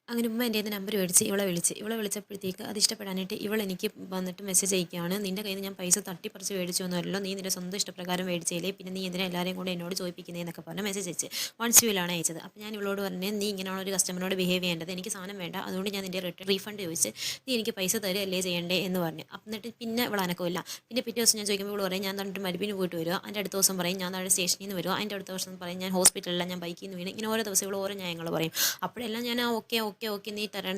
അങ്ങനെ ഉമ്മ എൻ്റെ കയ്യിൽ നിന്ന് നമ്പർ മേടിച്ച് ഇവളെ വിളിച്ചപ്പോഴത്തേക്ക് അത് ഇഷ്ടപ്പെടാനായിട്ട് ഇവളെനിക്ക് വന്നിട്ട് മെസ്സേജ് അയക്കുകയാണ്. നിൻ്റെ കയ്യിൽ നിന്ന് ഞാൻ പൈസ തട്ടിപ്പറിച്ച് മേടിച്ചൊന്നുമല്ലോ, നീ നിൻ്റെ സ്വന്തം ഇഷ്ടപ്രകാരം മേടിച്ചേലേ, പിന്നെ നീ എന്തിനാ എല്ലാവരെയും കൂടെ എന്നോട് ചോദിപ്പിക്കുന്നതെന്നൊക്കെ പറഞ്ഞ് മെസ്സേജ് അയച്ച് വാട്ട്സ്ആപ്പിലാണ് അയച്ചത്. അപ്പോൾ ഞാൻ ഇവളോട് പറഞ്ഞ്, നീ ഇങ്ങനെയുള്ള ഒരു കസ്റ്റമറിനോട് ബിഹേവ് ചെയ്യേണ്ടത്, എനിക്ക് സാധനം വേണ്ട, അതുകൊണ്ട് ഞാൻ നിൻ്റെ റീഫണ്ട് ചോദിച്ച് നീ എനിക്ക് പൈസ തരുകയല്ലേ ചെയ്യണ്ടേ എന്ന് പറഞ്ഞു. എന്നിട്ട് പിന്നെ ഇവൾ അനക്കമില്ല. പിന്നെ പിറ്റേ ദിവസം ഞാൻ ചോദിക്കുമ്പോൾ ഇവൾ പറയും ഞാൻ തന്നിട്ട് മരുപ്പിന് പോയിട്ട് വരിക, അതിൻ്റെ അടുത്ത ദിവസം പറയും ഞാൻ താഴെ സ്റ്റേഷനിൽ നിന്ന് വരിക, അതിൻ്റെ അടുത്ത ദിവസം പറയും ഞാൻ ഹോസ്പിറ്റലിലാണ്, ഞാൻ ബൈക്കിൽ നിന്ന് വീണ്, ഇങ്ങനെ ഓരോ ദിവസം ഇവൾ ഓരോ ന്യായങ്ങൾ പറയും. അപ്പോഴെല്ലാം ഞാൻ ഓക്കെ ഓക്കെ ഓക്കെ നീ തരാൻ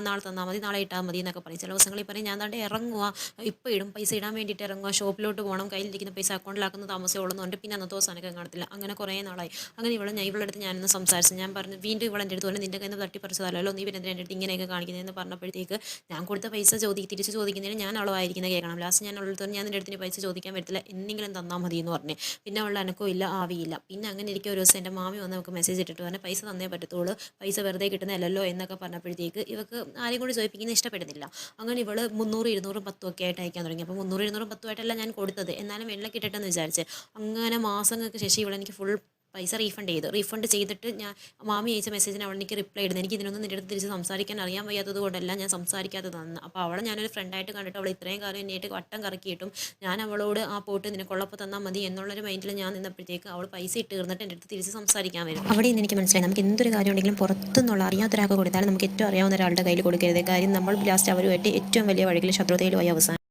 നാളെ തന്നാൽ മതി, നാളെ ഇട്ടാൽ മതി എന്നൊക്കെ പറയും. ചില ദിവസങ്ങളിൽ പറയും ഞാൻ താണ്ട് ഇറങ്ങുക, ഇപ്പോൾ ഇടും, പൈസ ഇടാൻ വേണ്ടിയിട്ട് ഇറങ്ങുക, ഷോപ്പിലോട്ട് പോകണം, കയ്യിലിരിക്കുന്ന പൈസ അക്കൗണ്ടിലാക്കുന്ന താമസമുള്ളതുകൊണ്ട് പിന്നെ അന്നത്തെ ദിവസം എനിക്ക് കാണത്തില്ല. അങ്ങനെ കുറേ നാളായി. അങ്ങനെ ഇവളുടെ അടുത്ത് ഞാനൊന്ന് സംസാരിച്ചു. ഞാൻ പറഞ്ഞു വീണ്ടും ഇവളെൻ്റെ അടുത്ത് പറഞ്ഞു നിൻ്റെ കയ്യിൽ നിന്ന് തട്ടിപ്പറിച്ചതല്ലോ, നീ പിന്നെ എൻ്റെ അടുത്ത് ഇങ്ങനെയൊക്കെ കാണിക്കുന്നതെന്ന് പറഞ്ഞപ്പോഴത്തേക്ക് ഞാൻ കൊടുത്ത പൈസ തിരിച്ച് ചോദിക്കുന്നതിന് ഞാൻ അവളായിരിക്കുന്നത് കേൾക്കണം. ലാസ്റ്റ് ഞാൻ അവളുടെ ഞാൻ നിൻ്റെ അടുത്ത് പൈസ ചോദിക്കാൻ പറ്റില്ല, എന്തെങ്കിലും തന്നാൽ മതി എന്ന് പറഞ്ഞു. പിന്നെ അവളുടെ അനക്കോ ഇല്ല ആവിയില്ല. പിന്നെ അങ്ങനെ ഇരിക്കും ഒരു ദിവസം എൻ്റെ മാമി വന്ന് നമുക്ക് മെസ്സേജ് ഇട്ടിട്ട് പറഞ്ഞാൽ പൈസ തന്നേ പറ്റത്തുള്ളൂ, പൈസ വെറുതെ കിട്ടുന്നതല്ലോ എന്നൊക്കെ പറഞ്ഞപ്പോഴത്തേക്ക് ഇവക്ക് ആരെയും കൂടി ചോദിപ്പിക്കുന്നത് ഇഷ്ടപ്പെടുന്നില്ല. അങ്ങനെ ഇവള് 300, 200, 10 ഒക്കെ ആയിട്ട് അയക്കാൻ തുടങ്ങി. അപ്പോൾ 300, 200, 10 ആയിട്ടല്ല ഞാൻ കൊടുത്തത്, എന്നാലും വെള്ളം കിട്ടട്ടെന്ന് വിചാരിച്ച്. അങ്ങനെ മാസങ്ങൾക്ക് ശേഷം ഇവളെനിക്ക് ഫുൾ പൈസ റീഫണ്ട് ചെയ്തിട്ട് ഞാൻ മാമി അയച്ച മെസ്സേജിന് അവൾ എനിക്ക് റിപ്ലൈ ഇടുന്നത്, എനിക്ക് ഇതിനൊന്നും നിൻ്റെ അടുത്ത് തിരിച്ച് സംസാരിക്കാൻ അറിയാൻ വയ്യാത്തത് കൊണ്ടല്ല ഞാൻ സംസാരിക്കാത്തതെന്ന്. അപ്പോൾ അവളെ ഞാനൊരു ഫ്രണ്ടായിട്ട് കണ്ടിട്ട് അവൾ ഇത്രയും കാലം എന്നെയായിട്ട് വട്ടം കറക്കിയിട്ടും ഞാൻ അവളോട് ആ പോട്ട് നിനക്കുള്ളപ്പോൾ തന്നാൽ മതി എന്നുള്ളൊരു മൈൻഡിൽ ഞാൻ നിന്നപ്പോഴത്തേക്ക് അവൾ പൈസ ഇട്ട് തീർന്നിട്ട് എൻ്റെ അടുത്ത് തിരിച്ച് സംസാരിക്കാൻ വരും. അവിടെ നിന്ന് എനിക്ക് മനസ്സിലായി, നമുക്ക് എന്തൊരു കാര്യം ഉണ്ടെങ്കിലും പുറത്തുനിന്നുള്ള അറിയാത്തൊരാൾക്ക് കൊടുത്താലും നമുക്ക് ഏറ്റവും അറിയാവുന്ന ഒരാളുടെ കയ്യിൽ കൊടുക്കരുത്. കാര്യം നമ്മൾ ലാസ്റ്റ് അവരുമായിട്ട് ഏറ്റവും വലിയ വഴിയിൽ ശത്രുതയിലുമായി അവസാനം.